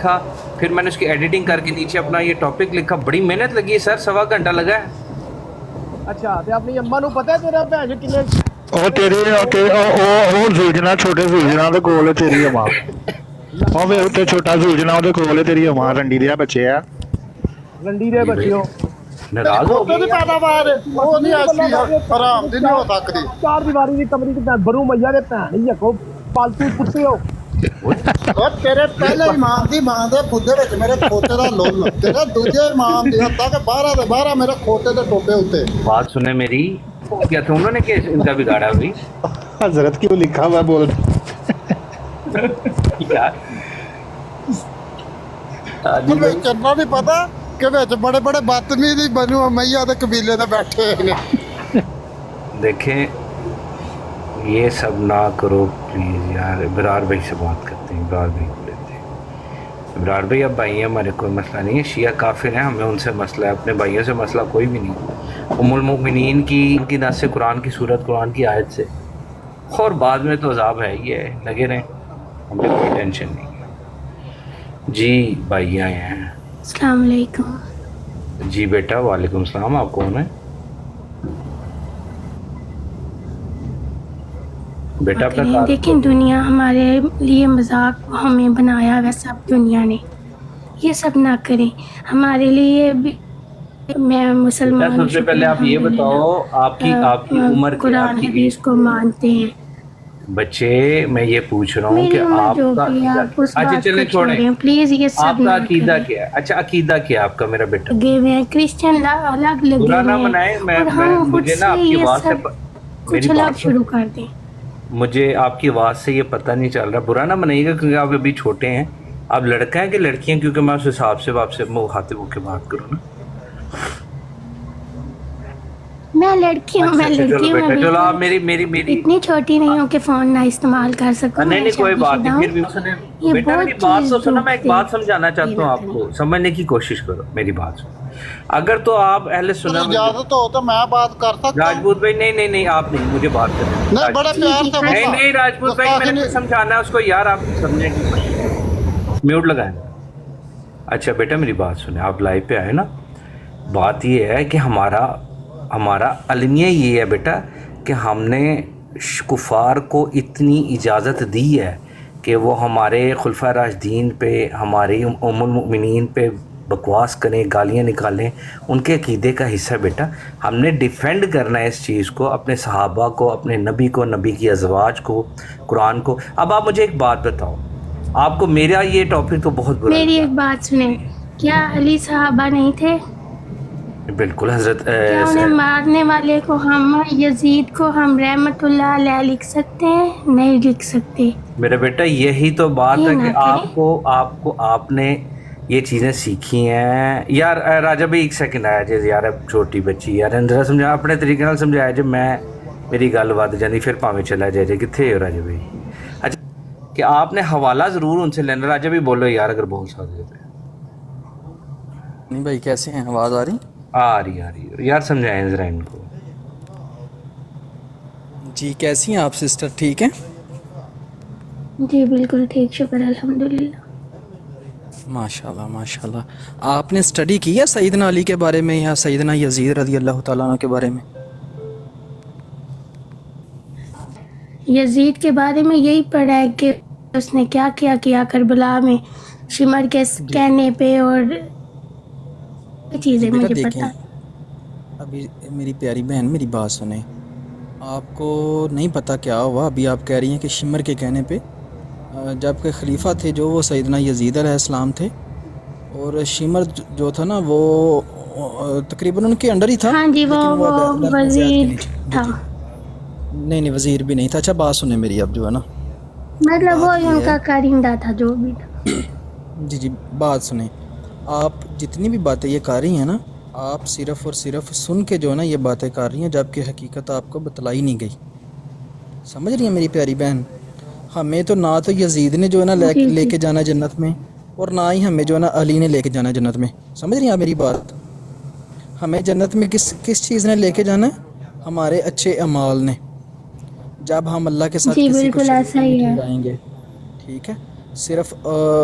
تھا, پھر میں نے اس کی ایڈیٹنگ کر کے نیچے اپنا یہ ٹاپک لکھا. بڑی محنت لگی ہے سر, 1.25 گھنٹہ لگا ہے. اچھا تے اپنی اماں نو پتہ ہے تیرا بھن کنے ਉਹ ਤੇਰੇ ਉਹ ਸੂਜਣਾ ਛੋਟੇ ਸੂਜਣਾ ਦੇ ਕੋਲ ਤੇਰੀ ਮਾਂ ਉਹ ਵੇ ਉੱਤੇ ਛੋਟਾ ਸੂਜਣਾ ਉਹਦੇ ਕੋਲ ਤੇਰੀ ਮਾਂ ਰੰਡੀ ਦੇ ਬੱਚੇ ਆ رنڈی دے جی بھائی بچیو ناراض ہو کھوتے گئی دی پیداوار وہ نہیں ایسی حرام دی نہیں ہو سکتی. چار دیواری دی کمری تے برو میاں دے بھن ہی کو پالتو کتے ہو. اور تیرے پہلے امام دی ماں دے بودھے وچ میرے کھوتے دا لول تیرے دوجے امام دی حتا کہ 12 دے 12 میرے کھوتے دے ٹوپے اوتے. بات سنیں میری, کیا تھا انہوں نے کہ ان کا بگاڑا ابھی حضرت کیوں لکھا ہوا بول یار جی بھائی چلنا نہیں پتا کہ وچ بڑے بڑے بدتمیز بنو امیہ دے قبیلے دے بیٹھے نے. دیکھیں یہ سب نہ کرو پلیز یار. ابرار بھائی سے بات کرتے ہیں, ابرار بھائی کو لیتے ہیں. ابرار بھائی اب بھائی ہیں ہمارے, کوئی مسئلہ نہیں ہے. شیعہ کافر ہیں, ہمیں ان سے مسئلہ ہے, اپنے بھائیوں سے مسئلہ کوئی بھی نہیں. ام المؤمنین کی نص سے قرآن کی صورت, قرآن کی آیت سے, اور بعد میں تو عذاب ہے ہی ہے, لگے رہیں, ہمیں کوئی ٹینشن نہیں. جی بھائی آئے ہیں. السلام علیکم. جی بیٹا وعلیکم السلام. آپ کون ہیں بیٹا اپنا کار دیکھیں دنیا ہمارے لیے مذاق ہمیں بنایا ہے سب دنیا نے, یہ سب نہ کریں ہمارے لیے بھی. میں مسلمان سب سے پہلے آپ یہ بتاؤ آپ کی عمر کیا, قرآن آپ کی حدیث کو مانتے ہیں. بچے میں یہ پوچھ رہا ہوں میری کہ عمر آپ جو کا بھی ہے آپ اس اچھا بات چلیں کو چھوڑیں, چھوڑیں پلیز, یہ آپ سب کا نہ عقیدہ کریں. کیا ہے؟ اچھا عقیدہ کیا ہے آپ کا میرا بیٹا؟ لگے ہوئے ہیں کرسچن الگ لگے برا نہ ہوئے منائیں, ہیں اور ہم خود مجھے نا سے آپ کی یہ آواز سے سب میری کچھ الگ بات شروع کر دیں. مجھے آپ کی آواز سے یہ پتہ نہیں چل رہا. برا نہ منائیے گا کیونکہ آپ ابھی چھوٹے ہیں. آپ لڑکا ہیں کہ لڑکی ہیں؟ کیونکہ میں اس حساب سے آپ سے مخاطب ہو کے بات کروں نا. میں لڑکی ہوں, میں اچھا چلو لڑکی ہوں, میں بیٹا, چلو آپ بالکل میری اتنی چھوٹی نہیں ہوں کہ فون نہ استعمال کر سکوں. نہیں میں نہیں کوئی شادی بات شدہ نہیں, ہوں. پھر بھی سنیں یہ بیٹا میری بہت بات چیز تو سنو. میں ایک دکھتے بات سمجھانا چاہتا ہوں آپ کو, سمجھنے کی کوشش کرو, میری بات سنو. اگر تو آپ اہل سنت اجازت ہو تو میں بات کر سکتا ہوں. راجپوت بھائی نہیں آپ نہیں, مجھے بات کریں. نہیں بڑے پیار سے نہیں راجپوت بھائی میں نے سمجھانا ہے اس کو یار, آپ سمجھنے کی کوشش. میوٹ لگائیں. اچھا بیٹا میری بات سنیں, آپ لائیو پہ آئے نا. بات یہ ہے کہ ہمارا المیہ یہ ہے بیٹا کہ ہم نے کفار کو اتنی اجازت دی ہے کہ وہ ہمارے خلفۂ راشدین پہ, ہماری ام المؤمنین پہ بکواس کریں, گالیاں نکالیں. ان کے عقیدے کا حصہ بیٹا, ہم نے ڈیفینڈ کرنا ہے اس چیز کو, اپنے صحابہ کو, اپنے نبی کو, نبی کی ازواج کو, قرآن کو. اب آپ مجھے ایک بات بتاؤ, آپ کو میرا یہ ٹاپک تو بہت برا میری لگا. ایک بات سنیں, کیا علی صحابہ نہیں تھے؟ بالکل حضرت کیا انہیں مارنے والے کو ہم یزید کو ہم رحمت اللہ علیہ لکھ سکتے ہیں؟ نہیں لکھ سکتے. میرا بیٹا یہی تو بات یہ ہے نہ کہ کریں. آپ نے یہ چیزیں سیکھی ہیں. یار راجہ بھائی ایک سیکنڈ آیا جی, یار چھوٹی بچی یار اندر سمجھا, اپنے طریقے نال سمجھایا جی. میں میری گل ود جاندی پھر پاویں چلا جائے جی. کتنے ہو راجہ بھائی؟ اچھا کہ آپ نے حوالہ ضرور ان سے لینا. راجہ بھائی بولو یار اگر بول سکتے تو. نہیں بھائی کیسے ہیں, آواز آ رہی؟ آ رہی یار, سمجھائیں ذرا ان کو. جی کیسی ہیں آپ سسٹر, ٹھیک ہیں؟ جی بالکل ٹھیک, شکر الحمدللہ. ماشاء اللہ ماشاء اللہ. آپ نے اسٹڈی کی ہے سیدنا علی کے بارے میں یا سیدنا یزید رضی اللہ تعالیٰ عنہ کے بارے میں؟ یزید کے بارے میں یہی پڑھا ہے کہ اس نے کیا کیا کربلا میں شمر کے جی کہنے پہ, اور جی چیزیں بیٹا مجھے دیکھیں, پتا. ابھی میری پیاری بہن میری بات سنیں. آپ کو نہیں پتہ کیا ہوا, ابھی آپ کہہ رہی ہیں کہ شمر کے کہنے پہ, جب کہ خلیفہ تھے جو وہ سیدنا یزید علیہ السلام تھے, اور شمر جو تھا نا وہ تقریباً ان کے انڈر ہی تھا, ہاں جی, لیکن وہ اب وہ عبداللہ بن زیاد کے وزیر نیچے. جی تھا, جی نہیں وزیر بھی نہیں تھا. اچھا بات سنیں میری, اب جو ہے نا مطلب وہ بات ان یہ کا ہے, کارندہ تھا جو بھی تھا. جی بات سنیں. آپ جتنی بھی باتیں یہ کر رہی ہیں نا, آپ صرف اور صرف سن کے جو ہے نا یہ باتیں کر رہی ہیں, جبکہ حقیقت آپ کو بتلائی نہیں گئی. سمجھ رہی ہیں میری پیاری بہن؟ ہمیں تو نہ تو یزید نے جو ہے نا جی لے جی کے جانا جنت میں, اور نہ ہی ہمیں جو ہے نا علی نے لے کے جانا جنت میں. سمجھ رہی ہیں آپ میری بات؟ ہمیں جنت میں کس چیز نے لے کے جانا ہے؟ ہمارے اچھے اعمال نے. جب ہم اللہ کے ساتھ جی کسی کو بالکل شریک ایسا نہیں ہی ہے. ٹھہرائیں گے, ٹھیک ہے, صرف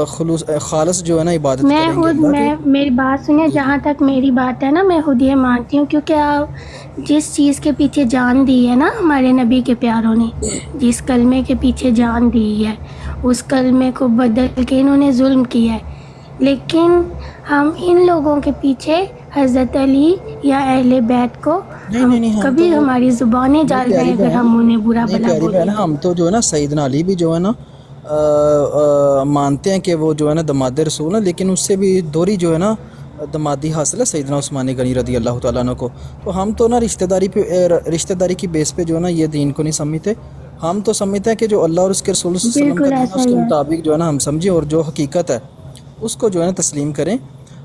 خلوص خالص جو ہے نا عبادت میں کریں گے خود اللہ میں کی. میری بات سنیں، جہاں تک میری بات ہے نا، میں خود یہ مانتی ہوں، کیونکہ آپ جس چیز کے پیچھے جان دی ہے نا ہمارے نبی کے پیاروں نے، جس کلمے کے پیچھے جان دی ہے، اس کلمے کو بدل کے انہوں نے ظلم کیا ہے. لیکن ہم ان لوگوں کے پیچھے حضرت علی یا اہل بیت کو نہیں، ہم کبھی تو ہماری زبانیں جال پیاری رہے اگر بہن، ہم انہیں برا نہیں بھلا پیاری بولیں. بہن، ہم تو جو ہے نا سیدنا علی بھی جو ہے نا مانتے ہیں کہ وہ جو ہے نا دماد رسول ہیں، لیکن اس سے بھی دوری جو ہے نا دمادی حاصل ہے سیدنا عثمان غنی رضی اللہ تعالیٰ عنہ کو. تو ہم تو نا رشتہ داری کی بیس پہ جو ہے نا یہ دین کو نہیں سمجھتے. ہم تو سمجھتے ہیں کہ جو اللہ اور اس کے رسول صلی اللہ علیہ وسلم بالکل کا دین ہے ایسا اس ہی کے ہے. مطابق جو ہے نا ہم سمجھیں اور جو حقیقت ہے اس کو جو ہے نا تسلیم کریں.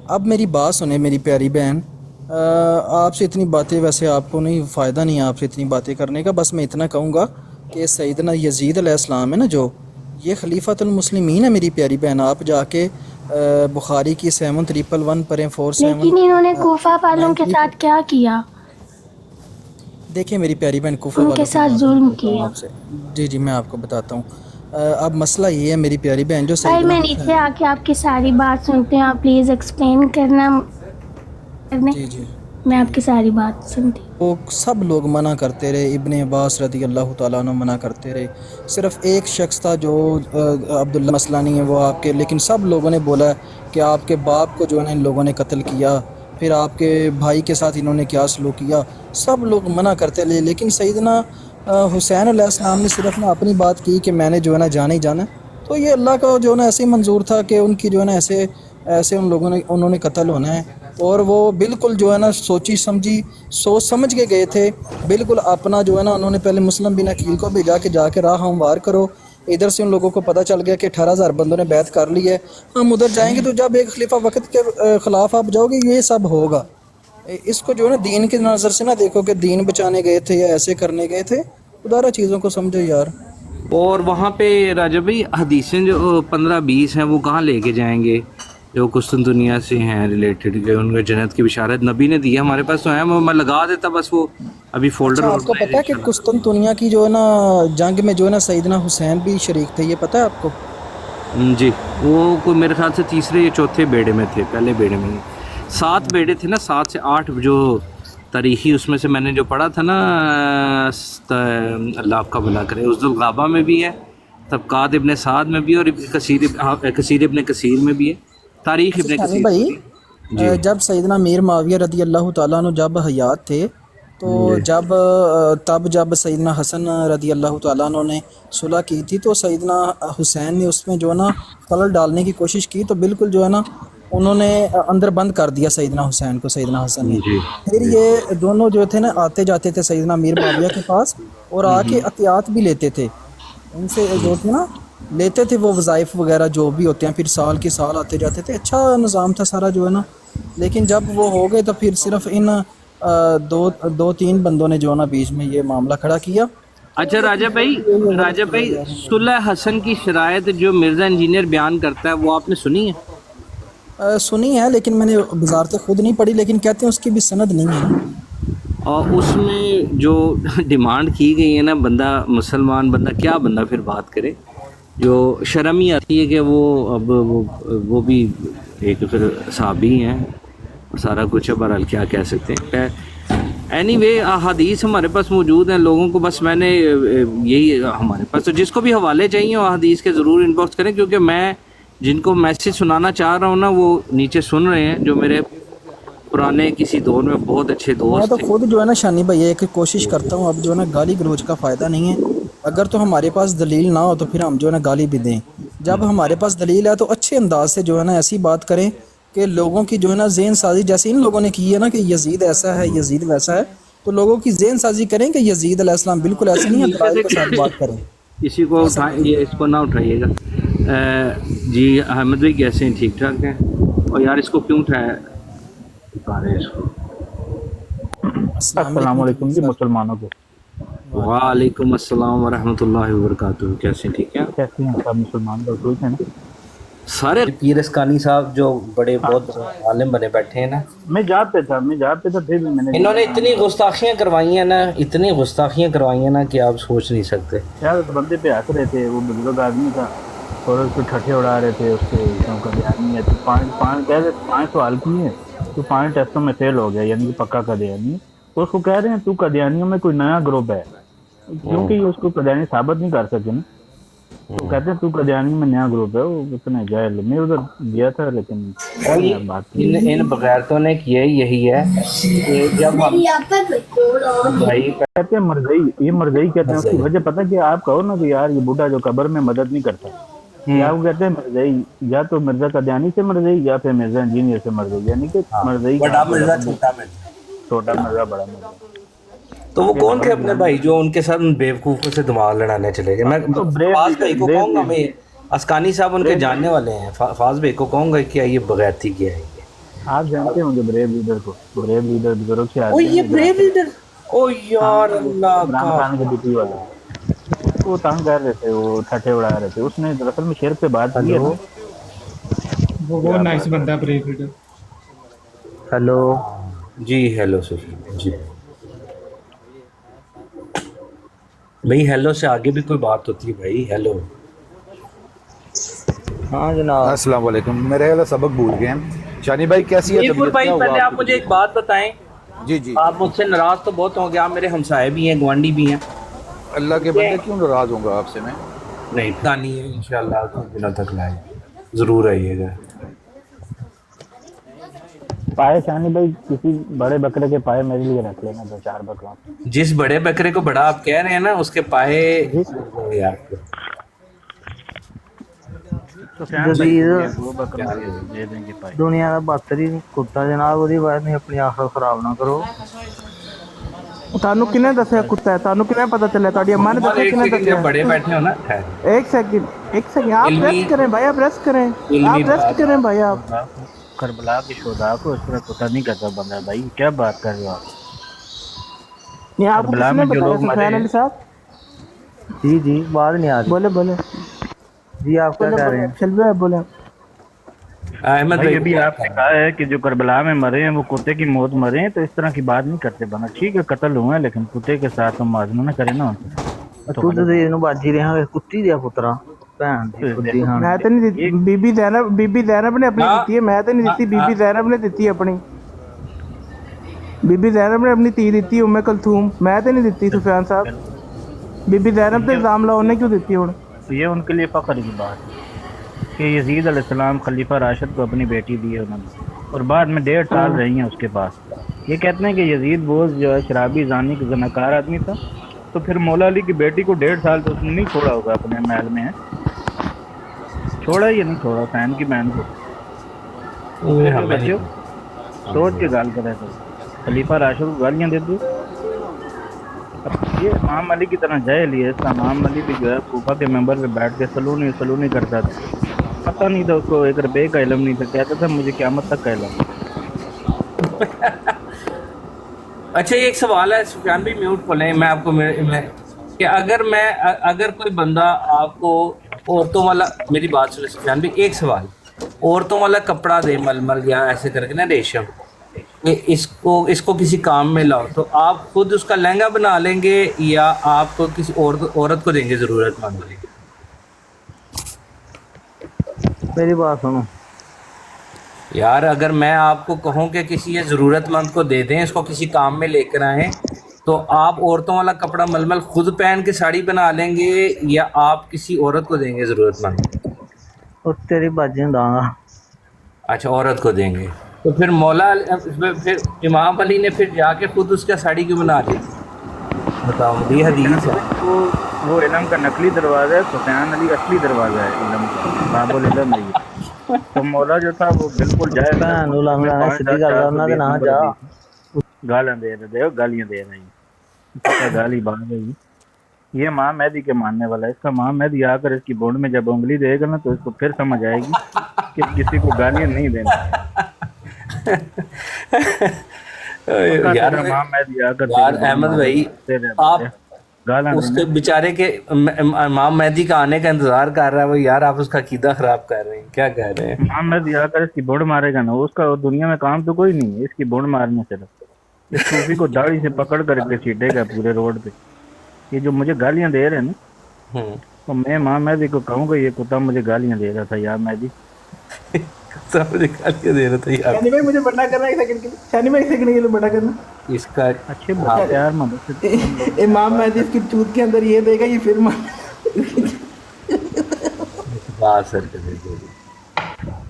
اب میری بات سنیں میری پیاری بہن، آپ سے اتنی باتیں، ویسے آپ کو نہیں فائدہ نہیں ہے آپ سے اتنی باتیں کرنے کا، بس میں اتنا کہوں گا کہ سیدنا یزید علیہ السلام ہے نا جو، یہ خلیفۃ المسلمین ہے میری پیاری بہن. آپ جا کے بخاری کی 7111 پڑھیں 47 لیکن انہوں نے کوفہ والوں کے ساتھ کیا کیا؟ دیکھیں میری پیاری بہن، کوفہ ان کے والوں کی ساتھ بات ظلم بتاتا ہوں کیا. آپ سے. جی میں آپ کو بتاتا ہوں. اب مسئلہ یہ ہے میری پیاری بہن، جو بھائی سیدنا میں نیچے آ کے آپ کی ساری بات سنتے ہیں، آپ پلیز ایکسپلین کرنا. جی میں آپ کی ساری بات سنتی ہوں. وہ سب لوگ منع کرتے رہے، ابن عباس رضی اللہ تعالیٰ عنہ منع کرتے رہے. صرف ایک شخص تھا جو عبداللہ مسلانی ہے، وہ آپ کے، لیکن سب لوگوں نے بولا کہ آپ کے باپ کو جو ہے نا ان لوگوں نے قتل کیا، پھر آپ کے بھائی کے ساتھ انہوں نے کیا سلوک کیا. سب لوگ منع کرتے رہے، لیکن سیدنا حسین علیہ السلام نے صرف نا اپنی بات کی کہ میں نے جو ہے نا جانا ہی جانا. تو یہ اللہ کا جو ہے نا ایسے ہی منظور تھا کہ ان کی جو ہے نا ایسے انہوں نے قتل ہونا ہے. اور وہ بالکل جو ہے نا سوچ سمجھ کے گئے تھے. بالکل اپنا جو ہے نا انہوں نے پہلے مسلم بن عقیل کو بھیجا کہ جا کے راہ ہموار کرو. ادھر سے ان لوگوں کو پتہ چل گیا کہ 18,000 بندوں نے بیعت کر لی ہے، ہم ادھر جائیں گے تو جب ایک خلیفہ وقت کے خلاف آپ جاؤ گے یہ سب ہوگا. اس کو جو ہے نا دین کی نظر سے نہ دیکھو کہ دین بچانے گئے تھے یا ایسے کرنے گئے تھے. ادارہ چیزوں کو سمجھو یار. اور وہاں پہ راجہ بھائی حدیثیں جو 15-20 ہیں وہ کہاں لے کے جائیں گے جو قسطنطنیہ سے ہیں ریلیٹڈ، کہ ان کو جنت کی بشارت نبی نے دی ہے، ہمارے پاس تو ہیں، میں لگا دیتا بس وہ ابھی فولڈر. اچھا، آپ کو پتہ ہے کہ قسطنطنیہ کی جو ہے نا جنگ میں جو ہے نا سیدنا حسین بھی شریک تھے، یہ پتہ ہے آپ کو؟ جی، وہ کوئی میرے خیال سے تیسرے یا چوتھے بیڑے میں تھے، پہلے بیڑے میں 7 بیڑے تھے نا، 7 سے 8 جو تاریخی، اس میں سے میں نے جو پڑھا تھا نا، اللہ آپ کا بھلا کرے، عزد الغابہ میں بھی ہے، طبقات ابن سعد میں بھی ہے، اور کثیر ابن کثیر میں بھی ہے، تاریخ ابن شانی کثیر بھائی، میں بھی. جب سیدنا میر معاویہ رضی اللہ تعالیٰ عنہ جب حیات تھے تو جب سیدنا حسن رضی اللہ تعالیٰ عنہ نے صلح کی تھی تو سیدنا حسین نے اس میں جو ہے نا خلل ڈالنے کی کوشش کی، تو بالکل جو ہے نا انہوں نے اندر بند کر دیا سیدنا حسین کو، سیدنا حسن نے. پھر یہ دونوں جو تھے نا آتے جاتے تھے سیدنا میر معاویہ کے پاس، اور آ کے عطیات بھی لیتے تھے ان سے، جو تھے نا لیتے تھے وہ وظائف وغیرہ جو بھی ہوتے ہیں، پھر سال کے سال آتے جاتے تھے. اچھا نظام تھا سارا جو ہے نا. لیکن جب وہ ہو گئے تو پھر صرف ان 2-3 بندوں نے جو ہے نا بیچ میں یہ معاملہ کھڑا کیا. اچھا راجہ بھائی صلح حسن کی شرائط جو مرزا انجینئر بیان کرتا ہے وہ آپ نے سنی ہے؟ سنی ہے، لیکن میں نے وزارت خود نہیں پڑھی، لیکن کہتے ہیں اس کی بھی سند نہیں ہے. اور اس میں جو ڈیمانڈ کی گئی ہے نا، بندہ مسلمان بندہ کیا بندہ پھر بات کرے، جو شرم ہی آتی ہے کہ وہ اب وہ بھی ایک پھر صحابی ہیں اور سارا کچھ ہے، بہرحال کیا کہہ سکتے ہیں. اینی وے احادیث ہمارے پاس موجود ہیں، لوگوں کو بس میں نے یہی ہمارے پاس، تو جس کو بھی حوالے چاہیے وہ احادیث کے ضرور ان باکس کریں، کیونکہ میں جن کو میسیج سنانا چاہ رہا ہوں نا وہ نیچے سن رہے ہیں، جو میرے پرانے کسی دور میں بہت اچھے میں دوست تو تھے. خود جو ہے نا شانی بھائی ایک کوشش کرتا ہوں، اب جو ہے نا گالی گلوچ کا فائدہ نہیں ہے. اگر تو ہمارے پاس دلیل نہ ہو تو پھر ہم جو ہے نا گالی بھی دیں. جب ہمارے پاس دلیل ہے تو اچھے انداز سے جو ہے نا ایسی بات کریں کہ لوگوں کی جو ہے نا ذہن سازی، جیسے ان لوگوں نے کی ہے نا کہ یزید ایسا ہے یزید ویسا ہے، تو لوگوں کی ذہن سازی کریں کہ یزید علیہ السلام بالکل ایسے نہیں ہے، دلائل کے ساتھ بات کریں. کسی کو اٹھائیں، یہ اس کو نہ اٹھائیے گا. جی احمد بھائی کیسے ہیں؟ ٹھیک ٹھاک ہیں؟ اور یار اس کو کیوں اٹھایا ہے اس کو؟ السلام علیکم جی مسلمانوں کو. وعلیکم السلام ورحمۃ اللہ وبرکاتہ. کیسے ہیں؟ ٹھیک ہے؟ کیسے ہیں سب مسلمان لوگ؟ ٹھیک ہیں نا؟ سارے پیر اسکانی صاحب جو بڑے بہت عالم بنے بیٹھے ہیں نا، میں جاب پہ تھا پھر بھی میں نے انہوں نے اتنی گستاخیاں کروائی ہیں نا کہ آپ سوچ نہیں سکتے. یار بندے پہ ہنس رہے تھے، وہ بزرگ آدمی تھا اور اس کو ٹھٹھے اڑا رہے تھے اس کے کیوں قدیانی ہے تو پانچ سوال کیے ہیں تو 5 ٹیسٹوں میں فیل ہو گیا یعنی کہ پکا قدیانی ہے. تو اس کو کہہ رہے ہیں تو قدیانیوں میں کوئی نیا گروپ ہے کیونکہ یہ اس کو قدیانی ثابت نہیں کر سکے نا. تو کہتے ہیں تو قدیانی میں نیا گروپ ہے. وہ اتنا جاہل. میں ادھر گیا تھا لیکن بات ان بغیرتوں نے کیا یہی ہے کہ جب ہم بھائی کہتے ہیں مرزئی. یہ مرزئی کہتے ہیں. اس کی وجہ پتہ کہ آپ کہو نا کہ یار یہ بوڑھا جو قبر میں مدد نہیں کرتا یا وہ کہتے ہیں مرزئی یا تو مرزا قدیانی سے مرزئی یا پھر مرزا انجینئر سے مرزئی یعنی کہ مرزئی بڑا مرزا چھوٹا مرزا. چھوٹا مرزا بڑا مرزا. تو وہ کون تھے اپنے بھائی جو ان کے ساتھ ان بیوقوفوں سے دماغ لڑانے چلے گئے؟ میں فاض بھائی کو کہوں گا, میں اسکانی صاحب ان کے جاننے والے ہیں, فاض بھائی کو کہوں گا کیا یہ بغیرتی کیا ہے. آپ جانتے ہوں گے بریو لیڈر کو. بریو لیڈر بزرگ سے او یہ بریو لیڈر, او یار اللہ عمران خان کے ڈپٹی والا وہ تنگ کر رہے تھے, وہ ٹھٹھے اڑا رہے تھے. اس نے دراصل میں شیر پہ بات کی ہے. وہ نائس بندہ بریو لیڈر. ہیلو جی ہیلو سر جی بھائی ہیلو سے آگے بھی کوئی بات ہوتی ہے بھائی. ہیلو ہاں جناب السلام علیکم. میرے خیال سبق بھول گئے ہیں. شانی بھائی کیسی ہے طبیعت؟ بھائی پہلے آپ مجھے ایک بات بتائیں. جی جی آپ مجھ سے ناراض تو بہت ہوں گے, آپ میرے ہمسائے بھی ہیں, گوانڈی بھی ہیں. اللہ کے بندے کیوں ناراض ہوں گا آپ سے میں؟ نہیں پتہ نہیں ہے, انشاءاللہ کچھ دنوں تک لائے ضرور آئیے گا. پائے شانی بھائی کسی بڑے بکرے کے پائے میرے لیے رکھ لینا 2-4 بکروں. جس بڑے بکرے کو بڑا آپ کہہ رہے ہیں نا اس کے پائے دنیا کا بہترین کتا جناب, وہی وجہ نہیں اپنی آخر خراب نہ کرو. تانوں کنے دسیا کتا ہے؟ تانوں کنے پتہ چلے؟ تاڑی اماں نے دسیا کنے دسیا؟ بڑے بیٹھے ہو نا. ایک سیکنڈ آپ ریسٹ کریں بھائی, آپ ریسٹ کریں, آپ ریسٹ کریں بھائی. آپ کربلا کی شہداء کو اس طرح پتہ نہیں کرتا بندہ. بھائی کیا بات کر رہے ہو آپ؟ نہیں آپ کو کربلا کس نے میں جو بتایا لوگ مرے سفیان ہیں. علی صاحب؟ جی جی بات نہیں آ رہی. بولے جی آپ کیا کہہ رہے ہیں؟ چلوے بولے. احمد بھائی بھائی ابھی آپ نے کہا ہے کہ جو کربلا میں مرے ہیں وہ کتے کی موت مرے ہیں, تو اس طرح کی بات نہیں کرتے بندہ. ٹھیک ہے قتل ہوئے ہیں لیکن کتے کے ساتھ ہم موازنہ نہ کریں نا. تو اینو باجی رہا کتی دیا پترا بہن دی خودی ہاں. میں تو نہیں بی بی زینب نے اپنی دیتی ہے, میں تو نہیں دیتی. بی بی زینب نے دیتی اپنی. بی بی زینب نے اپنی تی دیتی ام کلثوم, میں تو نہیں دیتی سفیان صاحب. بی بی زینب تے الزام لاؤ نے کیوں دیتی ہوں؟ یہ ان کے لیے فخر کی بات ہے کہ یزید علیہ السلام خلیفہ راشد کو اپنی بیٹی دی ہے انہوں نے, اور بعد میں 1.5 سال رہی ہیں اس کے پاس. یہ کہتے ہیں کہ یزید بوز جو ہے شرابی زانی کا زناکار آدمی تھا, تو پھر مولا علی کی بیٹی کو 1.5 سال تو اس نے نہیں چھوڑا ہوگا اپنے محل میں. چھوڑا یا نہیں چھوڑا فین کی بہن کو؟ بچوں سوچ کے گال کرے تو خلیفہ راشد کو گالیاں دیتے. یہ امام علی کی طرح جاہل ہے. اس کا امام علی بھی جو ہے کوفہ کے ممبر پہ بیٹھ کے سلونی کرتا تھا. پتہ نہیں تھا اس کو 1 روپے کا علم نہیں تھا. کہتا تھا مجھے قیامت تک کا علم. اچھا ایک سوال ہے سفیان بھی, میوٹ کھولیں میں آپ کو کہ اگر کوئی بندہ آپ کو عورتوں والا, میری بات سنیں سفیان بھی, ایک سوال, عورتوں والا کپڑا دے ململ یا ایسے کر کے نا ریشم, اس کو کسی کام میں لاؤ, تو آپ خود اس کا لہنگا بنا لیں گے یا آپ کو کسی عورت کو دیں گے ضرورت مند کو؟ میری بات سنو یار اگر میں آپ کو کہوں کہ کسی ضرورت مند کو دے دیں, اس کو کسی کام میں لے کر آئیں, تو آپ عورتوں والا کپڑا ململ خود پہن کے ساڑی بنا لیں گے یا آپ کسی عورت کو دیں گے ضرورت مند؟ اور تیری باجی داں گا. اچھا عورت کو دیں گے. تو پھر پھر امام علی نے پھر جا کے خود اس کا ساڑی کیوں بنا دی؟ بتاؤ, یہ حدیث ہے. وہ علم کا نقلی دروازہ ہے, سفیان علی اصلی دروازہ ہے علم کا, باب العلم نہیں. تو مولا جو تھا وہ بالکل جائے گالیاں دے رہے ہیں. گالی بان رہی. یہ امام مہدی کے ماننے والا ہے. اس کا امام مہدی آ کر اس کی بونڈ میں جب انگلی دے گا نا تو اس کو پھر سمجھ آئے گی کہ کسی کو گالیاں نہیں دینا. یار احمد بھائی آپ اس کے بیچارے کے امام مہدی کا آنے کا انتظار کر رہا ہے وہ, یار آپ اس کا عقیدہ خراب کر رہے ہیں. کیا کہہ رہے ہیں؟ امام مہدی آ کر اس کی بونڈ مارے گا نا, اس کا دنیا میں کام تو کوئی نہیں ہے اس کی بونڈ مارنے سے. اس صوفی کو داڑھی سے پکڑ کر کے چھیٹے گا پورے روڈ پہ. یہ جو مجھے گالیاں دے رہے ہیں نا, تو میں امام مہدی کو کہوں کہ یہ کتا مجھے گالیاں دے رہا تھا یار مہدی. سب نکال کے دے رہا تھا یار. شانی بھائی مجھے بڑا کرنا ایک سیکنڈ کے لیے. شانی بھائی ایک سیکنڈ کے لیے بڑا کرنا. اس کا اچھے بچے یار مدد امام مہدی اس کی چوت کے اندر یہ دے گا یہ پھر بات سر کے دے دو.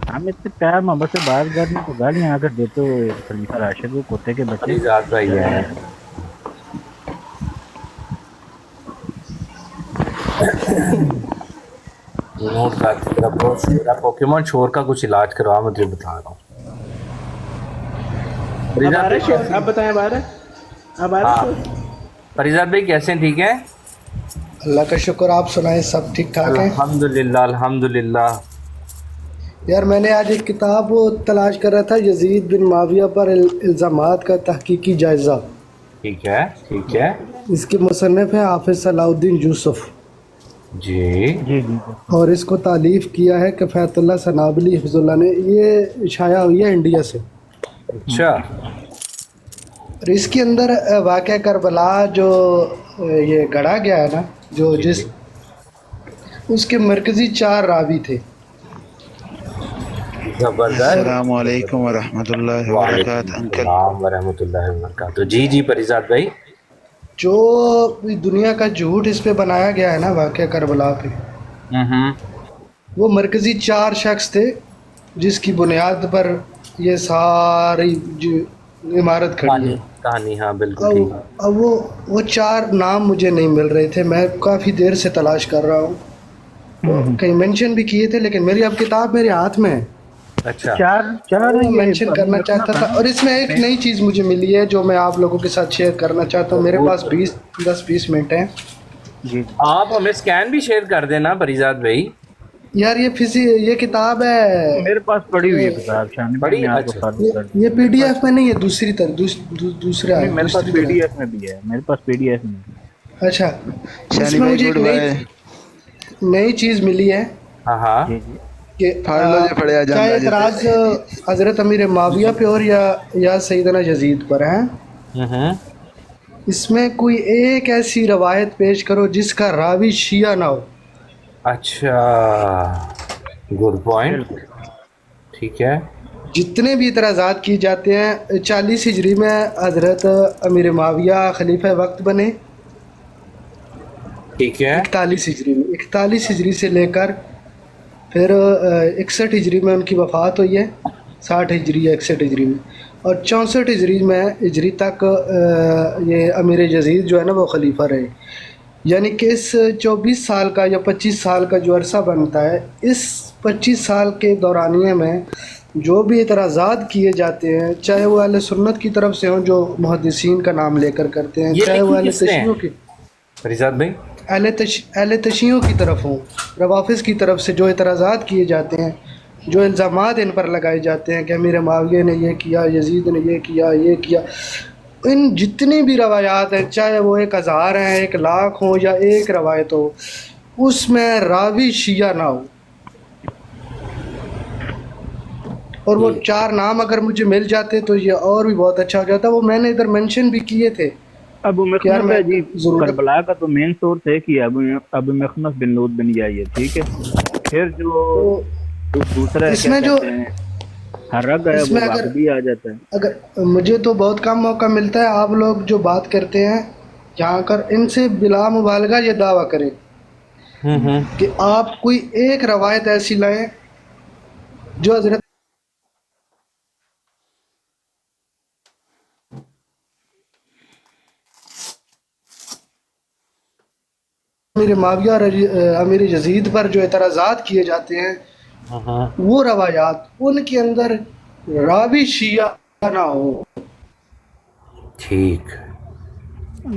ہم اس سے پیار محبت سے بات کرنے کو گالیاں آ کر دیتے ہوئے خلیفہ راشد کو کتے کے بچے. فریزاد بھائی ہے نوٹ کا پوکیمون شور کا کچھ علاج کروا میں تجھے بتا رہا ہوں. اب بتائیں فریزاد بھائی کیسے ہیں؟ ٹھیک ہیں اللہ کا شکر. آپ سنائیں سب ٹھیک ٹھاک ہیں؟ الحمدللہ الحمدللہ. یار میں نے آج ایک کتاب تلاش کر رہا تھا، یزید بن معاویہ پر الزامات کا تحقیقی جائزہ. ٹھیک ہے ٹھیک ہے. اس کے مصنف ہیں حافظ صلاح الدین یوسف، جی جی جی اور اس کو تالیف کیا ہے کفایت اللہ سنابلی حفظ اللہ نے. یہ شائع ہوئی ہے انڈیا سے. اچھا. اور اس کے اندر واقعہ کربلا جو یہ گڑھا گیا ہے نا، جو جس اس کے مرکزی 4 راوی تھے. زبردست. السلام علیکم ورحمۃ اللہ وبرکاتہ. انکل السلام ورحمۃ اللہ وبرکاتہ. جی جی فریزاد بھائی. جو دنیا کا جھوٹ اس پہ بنایا گیا ہے نا واقعہ کربلا پہ، وہ مرکزی 4 شخص تھے جس کی بنیاد پر یہ ساری عمارت کھڑی ہے. کہانی ہاں بالکل ٹھیک ہے. اب وہ 4 نام مجھے نہیں مل رہے تھے، میں کافی دیر سے تلاش کر رہا ہوں. کہیں مینشن بھی کیے تھے لیکن میری اب کتاب میرے ہاتھ میں ہے. اچھا. 4 مینشن کرنا چاہتا تھا. اور اس میں ایک نئی چیز مجھے ملی ہے جو میں آپ لوگوں کے ساتھ شیئر کرنا چاہتا ہوں. میرے پاس 10-20 منٹ ہیں. جی آپ ہمیں اسکین بھی شیئر کر دینا فریزاد بھائی. یار یہ کتاب ہے میرے پاس پڑی ہوئی ہے کتاب شانی بھائی، میں آپ کو فارورڈ کر دوں. یہ پی ڈی ایف میں نہیں ہے، دوسری طرح دوسرا ہے. میرے پاس پی ڈی ایف میں بھی ہے، میرے پاس پی ڈی ایف میں. اچھا، اس شانی میں بھائی مجھے گڈ ایک بائے. نئی چیز ملی ہے ہاں ہاں. جی جی کہ پھاڑ لو جی پڑے کیا اعتراض حضرت امیر معاویہ پہ اور یا سیدنا یزید پر ہیں. اس میں کوئی ایک ایسی روایت پیش کرو جس کا راوی شیعہ نہ ہو. اچھا گڈ پوائنٹ. ٹھیک ہے. جتنے بھی اعتراضات کی جاتے ہیں، 40 ہجری میں حضرت امیر معاویہ خلیفہ وقت بنے. ٹھیک ہے. 41 ہجری سے لے کر پھر 61 ہجری میں ان کی وفات ہوئی ہے. 60 ہجری یا 61 ہجری میں. اور 64 ہجری تک یہ امیر یزید جو ہے نا وہ خلیفہ رہے. یعنی کہ اس 24 سال کا یا 25 سال کا جو عرصہ بنتا ہے، اس 25 سال کے دورانیے میں جو بھی اعتراضات کیے جاتے ہیں، چاہے وہ اہل سنت کی طرف سے ہوں جو محدثین کا نام لے کر کرتے ہیں، چاہے وہ اہل تشیعوں کی فریزاد بھائی اہل تشیعوں کی طرف ہوں، روافظ کی طرف سے جو اعتراضات کیے جاتے ہیں، جو الزامات ان پر لگائے جاتے ہیں کہ امیر معاویہ نے یہ کیا، یزید نے یہ کیا، ان جتنی بھی روایات ہیں، چاہے وہ 1000 ہیں، 1,00,000 ہوں یا ایک روایت ہو، اس میں راوی شیعہ نہ ہو. اور وہ 4 نام اگر مجھے مل جاتے تو یہ اور بھی بہت اچھا ہو جاتا. وہ میں نے ادھر مینشن بھی کیے تھے. ابو مخنف ہے جی، کربلا کا تو مین سورس ایک ہی ہے، ابو مخنف بن لوط بن جائیے. ٹھیک ہے. پھر جو دوسرا اس میں جو حرگ ہے وہ واقعی آ جاتا ہے. اگر مجھے تو بہت کم موقع ملتا ہے، آپ لوگ جو بات کرتے ہیں یہاں کر ان سے بلا مبالغہ یہ دعویٰ کریں کہ آپ کوئی ایک روایت ایسی لائیں جو حضرت امیر معاویہ اور امیر یزید پر جو اعتراضات کیے جاتے ہیں، وہ روایات ان کے اندر راوی شیعہ نہ ہو. ٹھیک.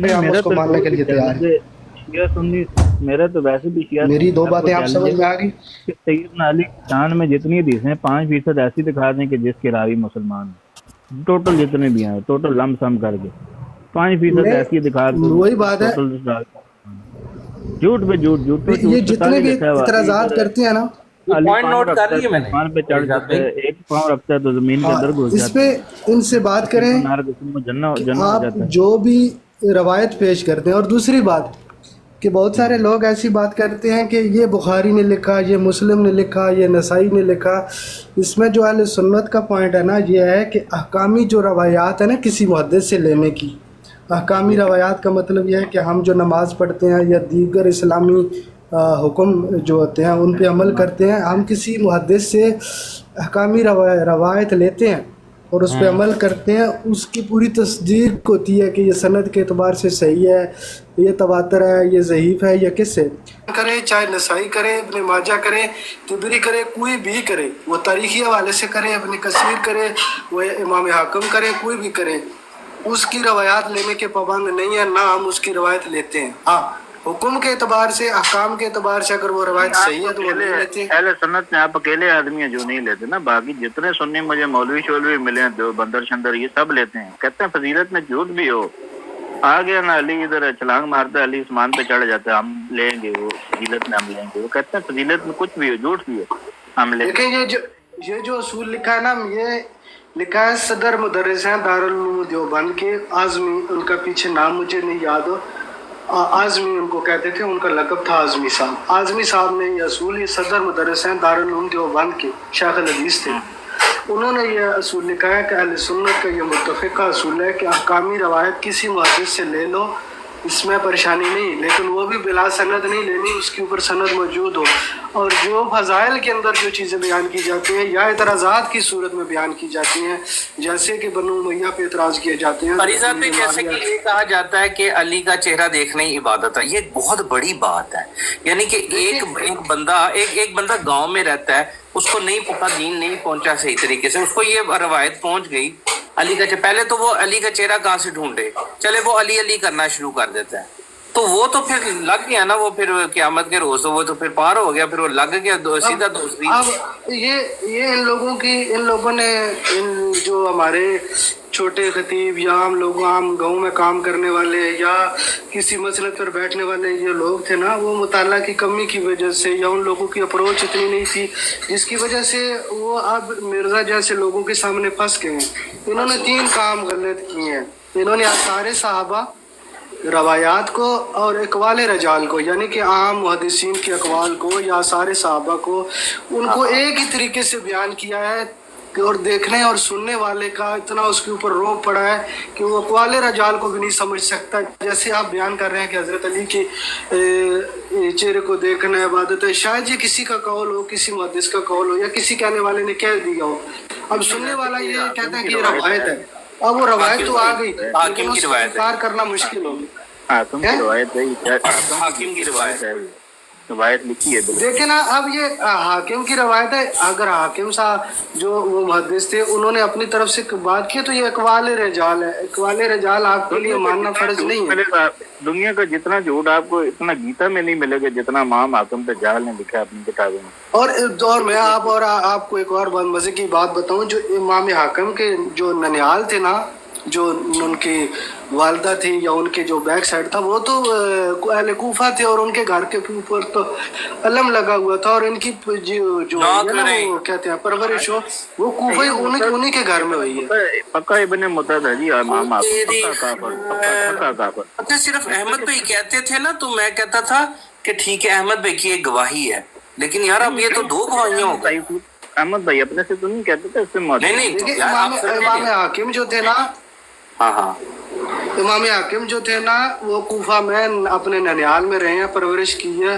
ہم اس کو ماننے کے لیے تیار ہیں. شیعہ سنی میرا تو ویسے بھی شیعہ. میری 2 باتیں آپ سمجھ میں آ گئی. سیدنا علی شان میں جتنی حدیثیں 5% ایسی دکھا دیں کہ جس کے راوی مسلمان ہیں، ٹوٹل جتنے بھی ہیں، ٹوٹل لم سم کر کے 5% ایسی دکھا دیں. وہی بات ہے، جھوٹ پہ جھوٹ یہ جتنے بھی اعتراضات کرتے ہیں نا، پوائنٹ نوٹ کر لیے میں نے. آسمان پہ چڑھ جاتا ہے، ایک پاؤں رکھتا ہے تو زمین کے اندر گھس اس جاتا پہ ہے. ان سے بات کریں جنت ہو آپ جاتا ہے. جو بھی روایت پیش کرتے ہیں. اور دوسری بات کہ بہت سارے لوگ ایسی بات کرتے ہیں کہ یہ بخاری نے لکھا، یہ مسلم نے لکھا، یہ نسائی نے لکھا. اس میں جو اہل سنت کا پوائنٹ ہے نا یہ ہے کہ احکامی جو روایات ہیں نا کسی محدث سے لینے کی، احکامی روایات کا مطلب یہ ہے کہ ہم جو نماز پڑھتے ہیں یا دیگر اسلامی حکم جو ہوتے ہیں ان پہ عمل کرتے ہیں، ہم کسی محدث سے احکامی روایت لیتے ہیں اور اس پہ عمل کرتے ہیں، اس کی پوری تصدیق ہوتی ہے کہ یہ سند کے اعتبار سے صحیح ہے، یہ تواتر ہے، یہ ضعیف ہے، یا کس سے کرے، چاہے نسائی کرے، ابن ماجہ کرے، طبری کرے، کوئی بھی کرے، وہ تاریخی حوالے سے کرے، ابن کثیر کرے، وہ امام حاکم کرے، کوئی بھی کرے، اس کی روایات لینے کے پابند نہیں ہے، نہ ہم اس کی روایت لیتے ہیں. ہاں حکم کے اعتبار سے، احکام کے اعتبار سے اگر وہ روایت صحیح ہے تو وہ نہیں لیتے. اہل سنت میں آپ اکیلے آدمی ہیں جو نہیں لیتے نا، باقی جتنے سنی مجھے مولوی شولوی ملے ہیں، جو بندر شندر، یہ سب لیتے ہیں. کہتے ہیں فضیلت میں جھوٹ بھی ہو، آ گیا نا علی ادھر چھلانگ مارتا ہے، علی اسمان پہ چڑھ جاتا ہے، ہم لیں گے، وہ فضیلت میں ہم لیں گے. وہ کہتے ہیں فضیلت میں کچھ بھی ہو، جھوٹ بھی ہو، ہم لیں گے. دیکھیں یہ جو اصول لکھا ہے نا، یہ لکھا ہے صدر مدرس ہیں دارالعلوم دیوبند کے، اعظمی، ان کا پیچھے نام مجھے نہیں یاد ہو، اعظمی ان کو کہتے تھے، ان کا لقب تھا اعظمی صاحب. اعظمی صاحب نے یہ اصول، یہ صدر مدرس ہیں دارالعلوم دیوبند کے، شیخ الحدیث تھے. انہوں نے یہ اصول لکھا ہے کہ اہل سنت کا یہ متفقہ اصول ہے کہ احکامی روایت کسی محدث سے لے لو، اس میں پریشانی نہیں، لیکن وہ بھی بلا سند نہیں لینی، اس کے اوپر سند موجود ہو. اور جو فضائل کے اندر جو چیزیں بیان کی جاتی ہیں یا اعتراضات کی صورت میں بیان کی جاتی ہیں، جیسے کہ بنو امیہ پہ اعتراض کیے جاتے ہیں، فریضہ پہ جیسے کہ یہ کہا جاتا ہے کہ علی کا چہرہ دیکھنا ہی عبادت ہے، یہ بہت بڑی بات ہے. یعنی کہ ایک بندہ گاؤں میں رہتا ہے، اس کو نہیں پتا، دین نہیں پہنچا صحیح طریقے سے، اس کو یہ روایت پہنچ گئی علی کا چہرہ، پہلے تو وہ علی کا چہرہ کہاں سے ڈھونڈے، چلے وہ علی علی کرنا شروع کر دیتا ہے، تو وہ تو پھر لگ گیا نا، وہ پھر قیامت کے روز وہ تو پھر پار ہو گیا، پھر وہ لگ گیا سیدھا دوسری. اب یہ ان لوگوں نے جو ہمارے چھوٹے خطیب یا عام گاؤں میں کام کرنے والے یا کسی مسلک پر بیٹھنے والے یہ لوگ تھے نا، وہ مطالعہ کی کمی کی وجہ سے یا ان لوگوں کی اپروچ اتنی نہیں تھی، جس کی وجہ سے وہ اب مرزا جیسے لوگوں کے سامنے پھنس گئے ہیں. انہوں نے 3 کام غلط کیے ہیں. انہوں نے آثار صحابہ، روایات کو اور اقوال رجال کو، یعنی کہ عام محدثین کے اقوال کو یا آثار صحابہ کو، ان کو ایک ہی طریقے سے بیان کیا ہے، اور دیکھنے اور سننے والے کا اتنا اس کے اوپر روب پڑا ہے کہ وہ اقوال رجال کو بھی نہیں سمجھ سکتا. جیسے آپ بیان کر رہے ہیں کہ حضرت علی کے چہرے کو دیکھنا عبادت ہے، شاید یہ کسی کا قول ہو، کسی محدث کا قول ہو، یا کسی کہنے والے نے کہہ دیا ہو. اب سننے والا یہ کہتا ہے کہ یہ روایت ہے، اب وہ روایت تو آ گئی، لیکن اس کو انکار کرنا مشکل ہوگی. حاکم کی روایت ہے، حاکم کی روایت ہے، روایت لکھی ہے. دیکھیں نا، اب یہ حاکم کی روایت ہے. اگر حاکم صاحب جو وہ محدث تھے انہوں نے اپنی طرف سے بات کی تو یہ اقوال رجال ہے. اقوال رجال آپ کے لیے ماننا فرض نہیں ہے. دنیا کا جتنا جھوٹ آپ کو اتنا گیتا میں نہیں ملے گا جتنا امام حاکم دجال نے لکھا اپنی کتابوں میں. اور میں آپ کو ایک اور مزے کی بات بتاؤں، جو امام حاکم کے جو ننیال تھے نا، جو ان کی والدہ تھی یا ان کے جو بیک سائڈ تھا، وہ تو اہل کوفہ تھے، اور ان کے گھر کے اوپر تو علم لگا ہوا تھا، اور ان کی جو وہ کہتے ہیں پرورش ہو، وہ کوفہ انہی کے گھر میں ہوئی ہے. پکا ابن متحد ہے جی امام حاکم. اچھا، صرف احمد بھائی کہتے تھے نا، تو میں کہتا تھا کہ ٹھیک ہے احمد بھائی کی ایک گواہی ہے، لیکن یار اب یہ تو 2 گواہیاں ہو گئی. احمد بھائی اپنے سے تو نہیں کہتے تھے، اس سے نہیں. امام حاکم جو تھے نا، امام حاکم جو تھے نا، وہ کوفہ میں اپنے ننیال میں رہے ہیں، پرورش کی ہے.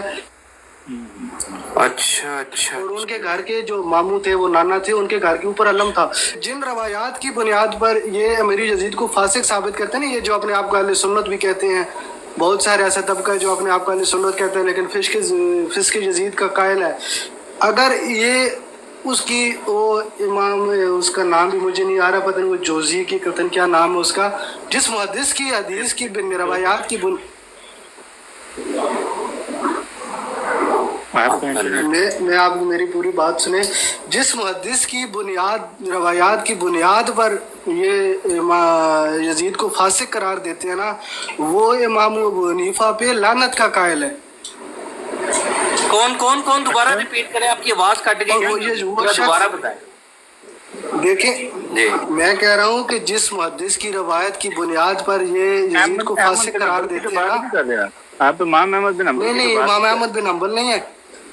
اچھا. اور ان کے گھر کے جو ماموں تھے، وہ نانا تھے، ان کے گھر کے اوپر علم تھا. جن روایات کی بنیاد پر یہ امیر یزید کو فاسق ثابت کرتے ہیں نا، یہ جو اپنے آپ کو اہل سنت بھی کہتے ہیں، بہت سارے ایسا طبقہ جو اپنے آپ کو اہل سنت کہتے ہیں لیکن فسق یزید کا قائل ہے. اگر یہ اس کی وہ امام، اس کا نام بھی مجھے نہیں آ رہا، پتہ نہیں وہ جوزی کی قطن کیا نام ہے اس کا، جس محدث کی حدیث کی روایات کی میں آپ کو میری پوری بات سنیں. جس محدث کی روایات کی بنیاد پر یہ یزید کو فاسق قرار دیتے ہیں نا، وہ امام ابو حنیفہ پہ لعنت کا قائل ہے. کون دوبارہ ریپیٹ کریں، آپ کی آواز کٹ گئی، دوبارہ بتائیں. دیکھیں، میں کہہ رہا ہوں کہ جس محدث کی روایت کی بنیاد پر یہ یزید کو فاسق قرار دیتے ہیں نا، آپ امام احمد بن حنبل نہیں امام احمد بن حنبل نہیں ہے،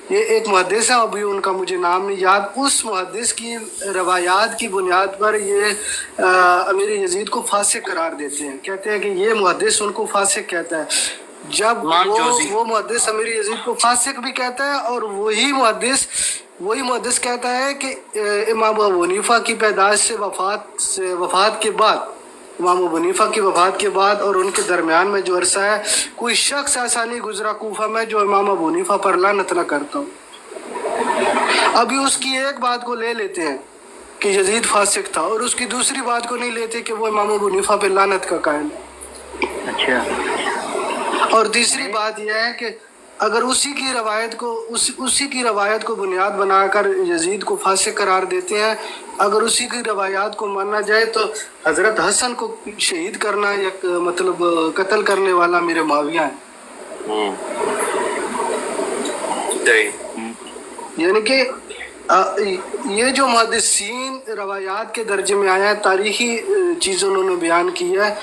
یہ ایک محدث ہے، ابھی ان کا مجھے نام نہیں یاد. اس محدث کی روایات کی بنیاد پر یہ امیر یزید کو فاسق قرار دیتے ہیں، کہتے ہیں کہ یہ محدث ان کو فاسق کہتا ہے. جب وہ محدث امیر یزید کو فاسق بھی کہتا ہے، اور وہی محدث کہتا ہے کہ امام ابو حنیفہ کی پیدائش سے وفات کے بعد، امام ابو حنیفہ کی وفات کے بعد اور ان کے درمیان میں جو عرصہ ہے، کوئی شخص ایسا نہیں گزرا کوفہ میں جو امام ابو حنیفہ پر لعنت نہ کرتا ہوں. ابھی اس کی ایک بات کو لے لیتے ہیں کہ یزید فاسق تھا، اور اس کی دوسری بات کو نہیں لیتے کہ وہ امام ابو حنیفہ پہ لعنت کا قائل ہے. اچھا. اور تیسری بات یہ ہے کہ اگر اسی کی روایت کو بنیاد بنا کر یزید کو فاسق قرار دیتے ہیں، اگر اسی کی روایات کو مانا جائے تو حضرت حسن کو شہید کرنا یا مطلب قتل کرنے والا میرے معاویہ ہے. یعنی کہ یہ جو محدثین روایات کے درجے میں آیا ہے، تاریخی چیزیں انہوں نے بیان کی ہے،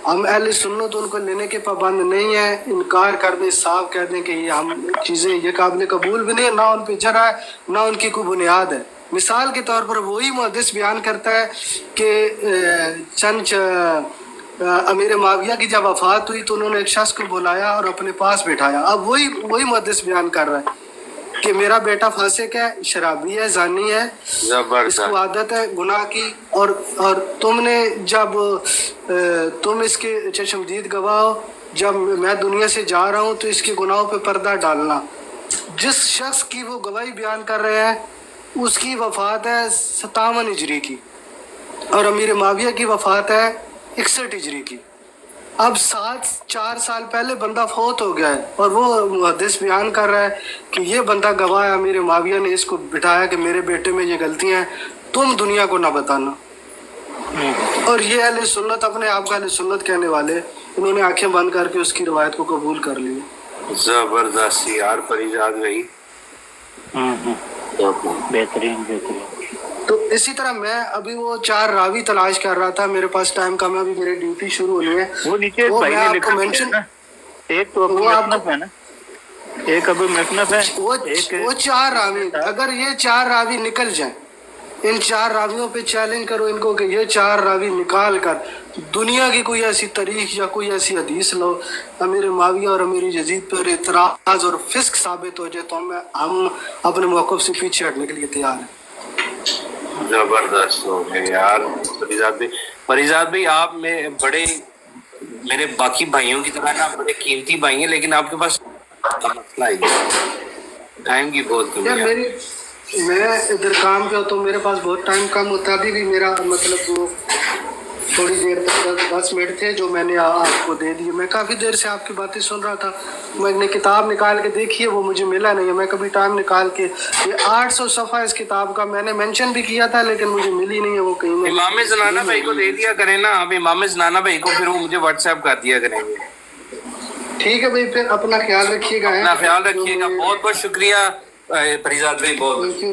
ہم اہل سنت ان کو لینے کے پابند نہیں ہیں. انکار کر دیں، صاف کہہ دیں کہ یہ ہم چیزیں یہ قابل قبول بھی نہیں، نہ ان پہ جرا ہے، نہ ان کی کوئی بنیاد ہے. مثال کے طور پر وہی محدث بیان کرتا ہے کہ امیر معاویہ کی جب وفات ہوئی تو انہوں نے ایک شخص کو بلایا اور اپنے پاس بٹھایا. اب وہی محدث بیان کر رہا ہے کہ میرا بیٹا فاسق ہے، شرابی ہے، زانی ہے، اس کو عادت ہے گناہ کی، اور تم نے جب تم اس کے چشمدید گواہ ہو، جب میں دنیا سے جا رہا ہوں تو اس کے گناہوں پہ پردہ ڈالنا. جس شخص کی وہ گواہی بیان کر رہے ہیں اس کی وفات ہے 57 ہجری کی، اور امیر معاویہ کی وفات ہے 61 ہجری کی. اب 4 سال پہلے بندہ فوت ہو گیا ہے، اور وہ محدث بیان کر رہا ہے کہ یہ بندہ گواہ ہے، امیر معاویہ نے اس کو بٹھایا کہ میرے بیٹے میں یہ غلطیاں ہیں، تم دنیا کو نہ بتانا. اور یہ اہل سنت، اپنے آپ کا اہل سنت کہنے والے، انہوں نے آنکھیں بند کر کے اس کی روایت کو قبول کر لی. زبردست یار، پریزاد بھائی بہترین. تو اسی طرح میں ابھی وہ 4 راوی تلاش کر رہا تھا، میرے پاس ٹائم کم ہے، ابھی میری ڈیوٹی شروع ہونی ہے. وہ نیچے بھائی نے لکھا ہے، ایک تو ابو مصنف ہے نا، ایک ابو مصنف ہے، وہ 4 راوی، اگر یہ 4 راوی نکل جائیں، ان 4 راویوں پہ چیلنج کرو ان کو کہ یہ 4 راوی نکال کر دنیا کی کوئی ایسی تاریخ یا کوئی ایسی حدیث لو امیر معاویہ اور امیر یزید پر اعتراض اور فسق ثابت ہو جائے تو ہم اپنے موقف سے پیچھے ہٹنے کے لیے تیار ہیں. زبردست ہو گئے یار پریزاد بھائی. آپ میں بڑے، میرے باقی بھائیوں کی طرح نا بڑے قیمتی بھائی ہیں، لیکن آپ کے پاس مسئلہ ہے، ٹائم کی بہت کمی ہے. میں ادھر کام پہ ہوتا ہوں، میرے پاس بہت ٹائم کم ہوتا ہے. ابھی بھی میرا مطلب وہ تھوڑی دیر تک 10 منٹ تھے جو میں نے آپ کو دے دیے. میں کافی دیر سے آپ کی باتیں سن رہا تھا. میں نے کتاب نکال کے دیکھی ہے، وہ مجھے ملا نہیں ہے. میں کبھی ٹائم نکال کے، یہ 800 صفحہ اس کتاب کا میں نے مینشن بھی کیا تھا لیکن مجھے ملی نہیں ہے. وہ کہیں امام زنانہ بھائی کو دے دیا کریں نا، اب امام زنانہ بھائی کو، پھر وہ مجھے واٹس ایپ کر دیا کریں گے. ٹھیک ہے بھائی، پھر اپنا خیال رکھیے گا. اپنا خیال رکھیے گا. بہت بہت شکریہ پریزاد بھائی، بہت